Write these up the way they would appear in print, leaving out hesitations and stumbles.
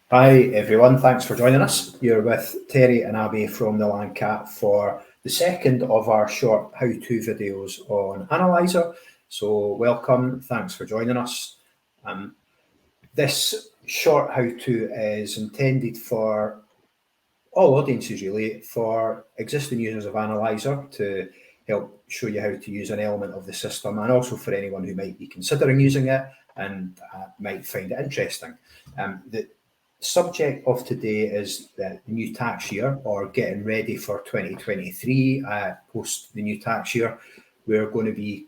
Hi everyone, thanks for joining us. You're with Terry and Abby from the Landcat for the second of our short how-to videos on Analyser. So welcome, thanks for joining us. This short how-to is intended for all audiences really, for existing users of Analyser to help show you how to use an element of the system, and also for anyone who might be considering using it and might find it interesting. The subject of today is the new tax year, or getting ready for 2023 post the new tax year. We're going to be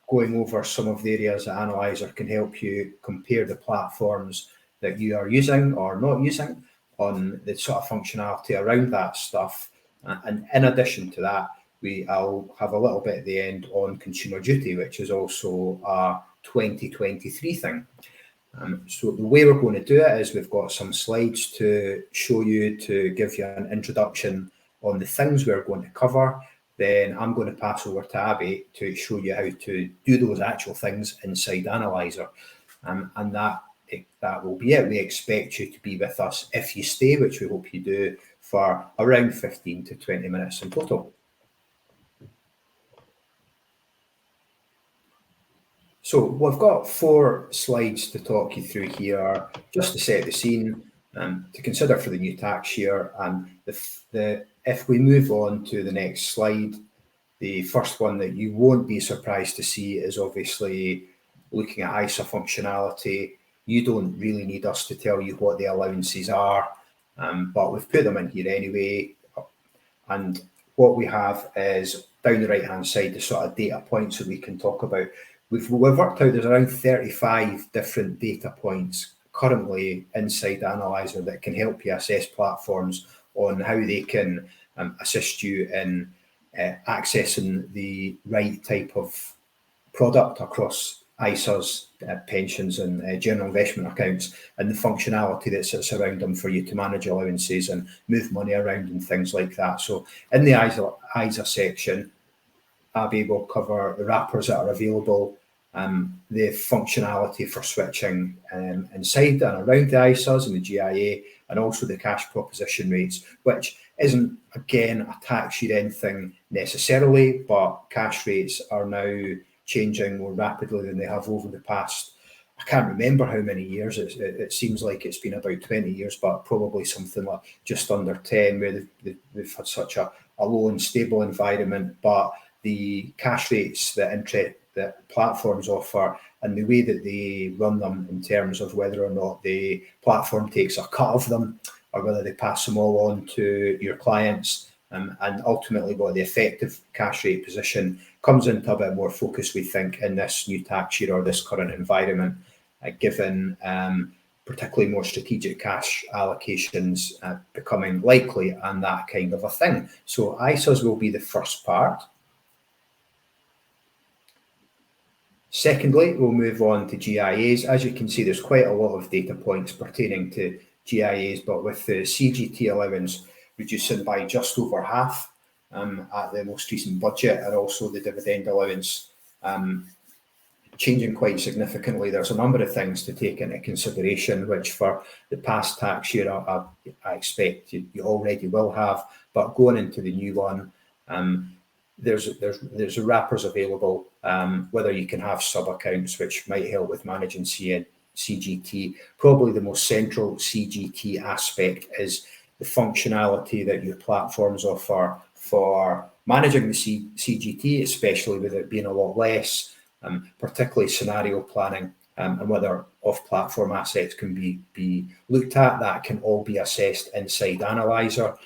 going over some of the areas that Analyser can help you compare the platforms that you are using or not using, on the sort of functionality around that stuff. And in addition to that, I'll have a little bit at the end on consumer duty, which is also a 2023 thing. So the way we're going to do it is we've got some slides to show you, to give you an introduction on the things we're going to cover. Then I'm going to pass over to Abby to show you how to do those actual things inside Analyser. And that will be it. We expect you to be with us, if you stay, which we hope you do, for around 15 to 20 minutes in total. So we've got 4 slides to talk you through here, just to set the scene, to consider for the new tax year. And if we move on to the next slide, the first one that you won't be surprised to see is obviously looking at ISA functionality. You don't really need us to tell you what the allowances are, but we've put them in here anyway. And what we have is down the right hand side the sort of data points that we can talk about. We've worked out there's around 35 different data points currently inside Analyser that can help you assess platforms on how they can assist you in accessing the right type of product across ISAs, pensions and general investment accounts, and the functionality that sits around them for you to manage allowances and move money around and things like that. So in the ISA section, Abby will cover the wrappers that are available, the functionality for switching inside and around the ISAs and the GIA, and also the cash proposition rates, which isn't, again, a tax year end thing necessarily, but cash rates are now changing more rapidly than they have over the past, I can't remember how many years. It seems like it's been about 20 years, but probably something like just under 10, where they've had such a low and stable environment. But the cash rates that platforms offer, and the way that they run them in terms of whether or not the platform takes a cut of them or whether they pass them all on to your clients, and ultimately what the effective cash rate position comes into a bit more focus, we think, in this new tax year or this current environment, given particularly more strategic cash allocations becoming likely and that kind of a thing. So ISAs will be the first part. Secondly, we'll move on to GIAs. As you can see, there's quite a lot of data points pertaining to GIAs, but with the CGT allowance reducing by just over half at the most recent budget, and also the dividend allowance changing quite significantly, there's a number of things to take into consideration, which for the past tax year I expect you already will have, but going into the new one, there's wrappers available, whether you can have sub accounts, which might help with managing CGT. Probably the most central CGT aspect is the functionality that your platforms offer for managing the CGT, especially with it being a lot less, particularly scenario planning, and whether off-platform assets can be looked at. That can all be assessed inside Analyser.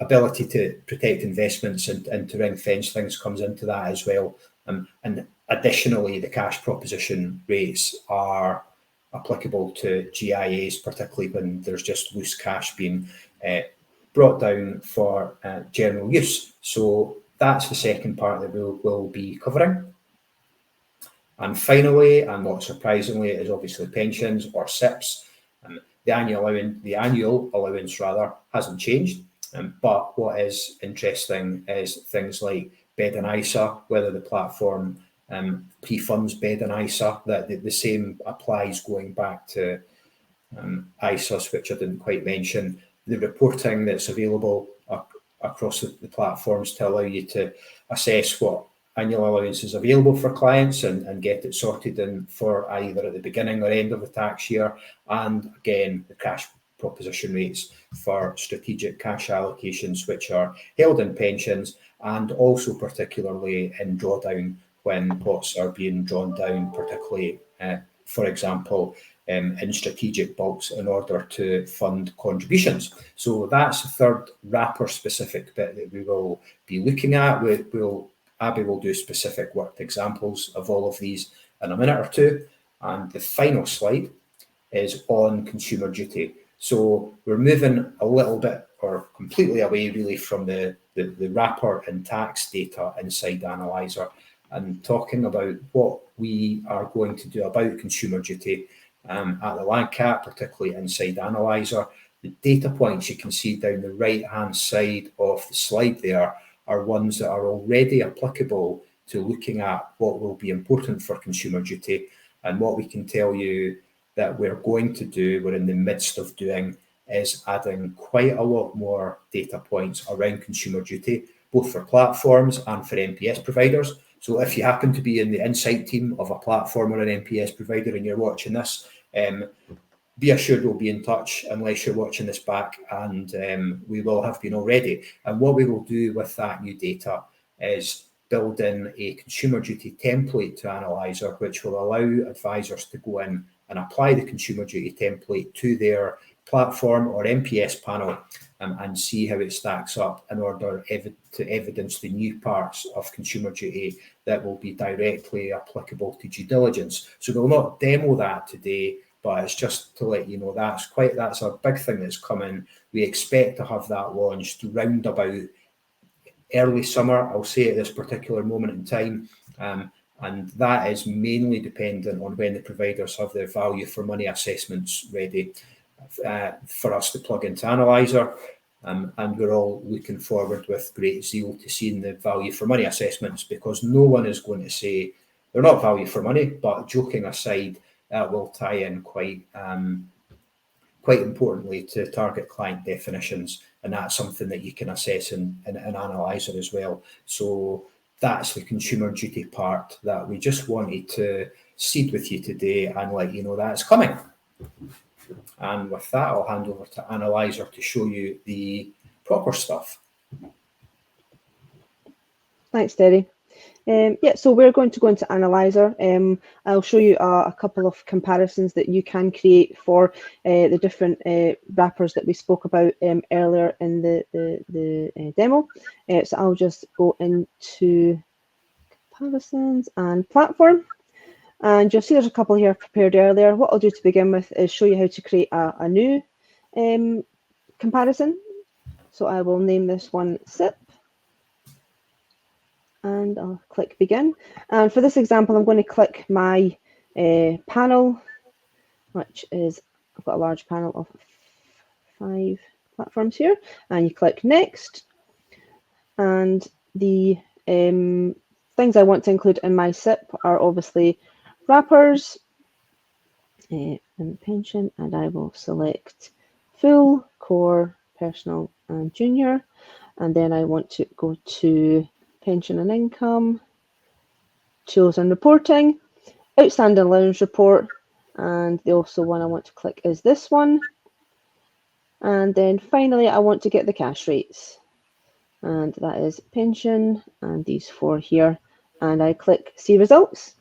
Ability to protect investments and to ring fence things comes into that as well. And additionally, the cash proposition rates are applicable to GIAs, particularly when there's just loose cash being brought down for general use. So that's the second part that we'll be covering. And finally, and not surprisingly, is obviously pensions or SIPs. The annual allowance hasn't changed. But what is interesting is things like bed and ISA, whether the platform pre-funds bed and ISA, that the same applies going back to ISAs, which I didn't quite mention, the reporting that's available across the platforms to allow you to assess what annual allowance is available for clients and get it sorted in for either at the beginning or end of the tax year, and again the cash proposition rates for strategic cash allocations which are held in pensions, and also particularly in drawdown when pots are being drawn down, particularly for example in strategic bulks in order to fund contributions. So that's the third wrapper specific bit that we will be looking at. Abby will do specific worked examples of all of these in a minute or two. And the final slide is on consumer duty. So we're moving a little bit or completely away really from the wrapper and tax data inside Analyser and talking about what we are going to do about consumer duty at the LAGCAT, particularly inside Analyser. The data points you can see down the right-hand side of the slide there are ones that are already applicable to looking at what will be important for consumer duty. And what we can tell you that we're going to do, we're in the midst of doing, is adding quite a lot more data points around consumer duty, both for platforms and for NPS providers. So if you happen to be in the insight team of a platform or an NPS provider and you're watching this, be assured we'll be in touch unless you're watching this back, and we will have been already. And what we will do with that new data is build in a consumer duty template to Analyser, which will allow advisors to go in and apply the consumer duty template to their platform or NPS panel and see how it stacks up in order to evidence the new parts of consumer duty that will be directly applicable to due diligence. So we'll not demo that today, but it's just to let you know that's a big thing that's coming. We expect to have that launched round about early summer, I'll say at this particular moment in time, and that is mainly dependent on when the providers have their value for money assessments ready for us to plug into Analyser. And we're all looking forward with great zeal to seeing the value for money assessments, because no one is going to say they're not value for money, but joking aside, that will tie in quite importantly to target client definitions, and that's something that you can assess in Analyser as well. So that's the consumer duty part that we just wanted to seed with you today and let you know that's coming. And with that, I'll hand over to Analyser to show you the proper stuff. Thanks, Terry. So we're going to go into Analyser. I'll show you a couple of comparisons that you can create for the different wrappers that we spoke about earlier in the demo. So I'll just go into comparisons and platform. And you'll see there's a couple here prepared earlier. What I'll do to begin with is show you how to create a new comparison. So I will name this one SIP. And I'll click begin. And for this example, I'm going to click my panel, which is, I've got a large panel of 5 platforms here. And you click next. And the things I want to include in my SIP are obviously wrappers and pension, and I will select full, core, personal and junior. And then I want to go to pension and income, tools and reporting, outstanding allowance report, and the also one I want to click is this one. And then finally I want to get the cash rates, and that is pension and these 4 here, and I click see results.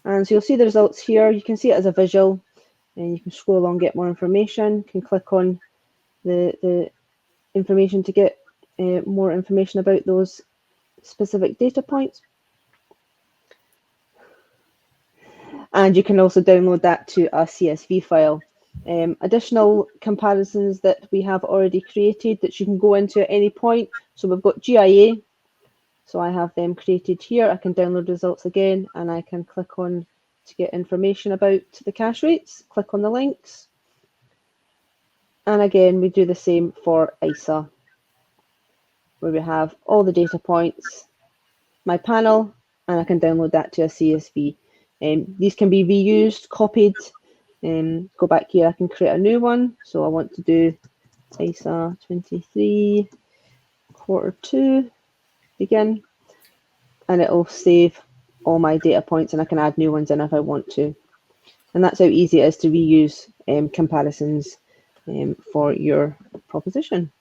And so you'll see the results here. You can see it as a visual, and you can scroll along, get more information. You can click on the information to get more information about those specific data points. And you can also download that to a CSV file. Additional comparisons that we have already created that you can go into at any point. So we've got GIA. So I have them created here. I can download results again, and I can click on to get information about the cash rates. Click on the links. And again, we do the same for ISA, where we have all the data points, my panel, and I can download that to a CSV. These can be reused, copied, Go back here, I can create a new one. So I want to do ISA 23, Q2, begin, and it'll save all my data points, and I can add new ones in if I want to. And that's how easy it is to reuse comparisons for your proposition.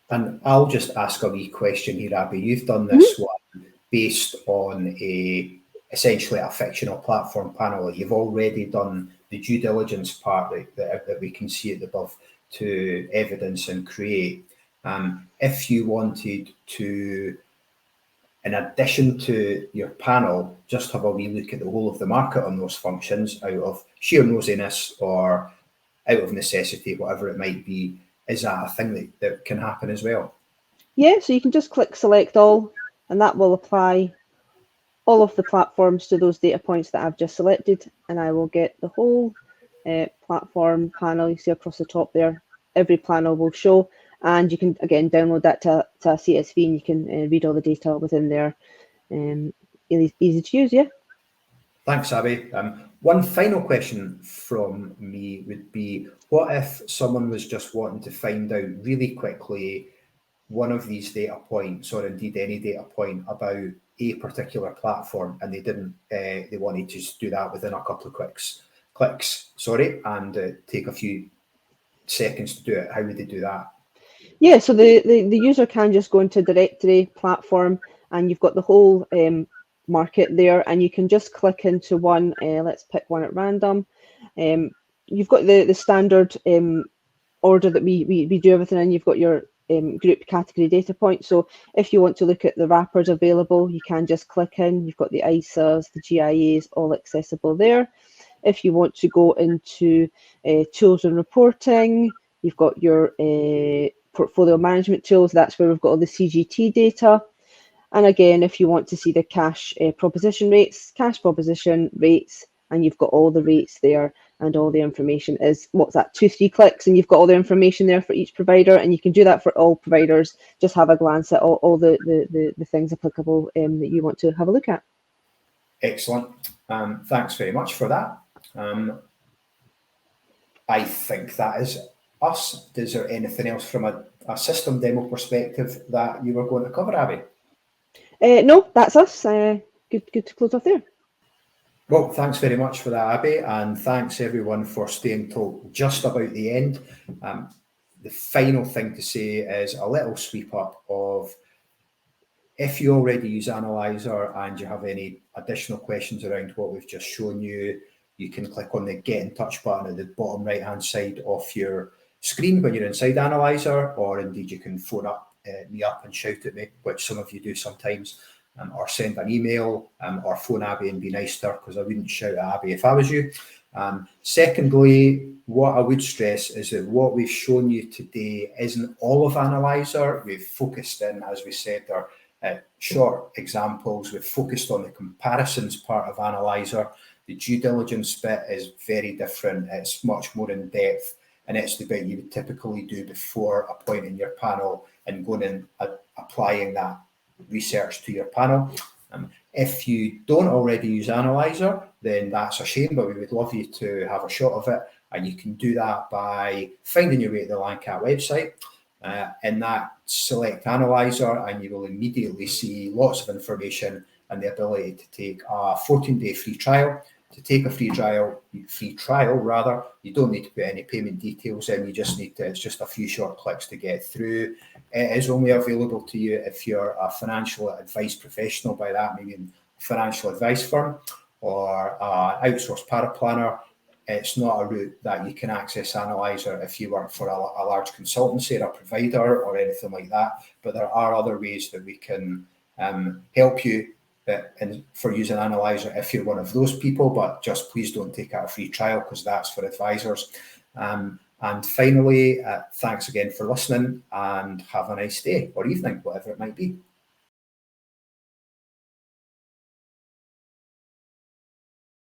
And I'll just ask a wee question here, Abby. You've done this one based on essentially a fictional platform panel. You've already done the due diligence part that we can see at the above to evidence and create. If you wanted to, in addition to your panel, just have a wee look at the whole of the market on those functions out of sheer nosiness or out of necessity, whatever it might be, is that a thing that can happen as well? Yeah, so you can just click select all, and that will apply all of the platforms to those data points that I've just selected, and I will get the whole platform panel. You see across the top there, every panel will show, and you can again download that to a CSV, and you can read all the data within there. Easy to use, yeah. Thanks, Abby. One final question from me would be, what if someone was just wanting to find out really quickly one of these data points, or indeed any data point about a particular platform, and they wanted to just do that within a couple of clicks, and take a few seconds to do it? How would they do that? Yeah, so the user can just go into directory platform, and you've got the whole market there, and you can just click into one. Let's pick one at random. You've got the standard order that we do everything in. You've got your group category data point. So if you want to look at the wrappers available, you can just click in. You've got the ISAs, the GIAs, all accessible there. If you want to go into tools and reporting, you've got your portfolio management tools. That's where we've got all the CGT data. And again, if you want to see the cash proposition rates, cash proposition rates, and you've got all the rates there, and all the information is, what's that, 2-3 clicks, and you've got all the information there for each provider, and you can do that for all providers. Just have a glance at all the things applicable that you want to have a look at. Excellent. Thanks very much for that. I think that is us. Is there anything else from a system demo perspective that you were going to cover, Abby? No, that's us. Good to close off there. Well, thanks very much for that, Abby, and thanks everyone for staying till just about the end. The final thing to say is a little sweep up of, if you already use Analyser and you have any additional questions around what we've just shown you, you can click on the Get in Touch button at the bottom right-hand side of your screen when you're inside Analyser, or indeed you can phone me up and shout at me, which some of you do sometimes. Or send an email, or phone Abby and be nice to her, because I wouldn't shout at Abby if I was you. Secondly, what I would stress is that what we've shown you today isn't all of Analyser. We've focused in, as we said, our short examples. We've focused on the comparisons part of Analyser. The due diligence bit is very different. It's much more in depth, and it's the bit you would typically do before appointing your panel and going and applying that research to your panel. If you don't already use Analyser, then that's a shame, but we would love you to have a shot of it, and you can do that by finding your way to the Landcat website. In that, select Analyser, and you will immediately see lots of information and the ability to take a 14-day free trial. To take a free trial, you don't need to put any payment details in. You just need to, it's just a few short clicks to get through. It is only available to you if you're a financial advice professional. By that, maybe a financial advice firm or an outsourced paraplanner. It's not a route that you can access Analyser if you work for a large consultancy or a provider or anything like that. But there are other ways that we can help you for using Analyser if you're one of those people, but just please don't take out a free trial, because that's for advisors. And finally, thanks again for listening, and have a nice day or evening, whatever it might be.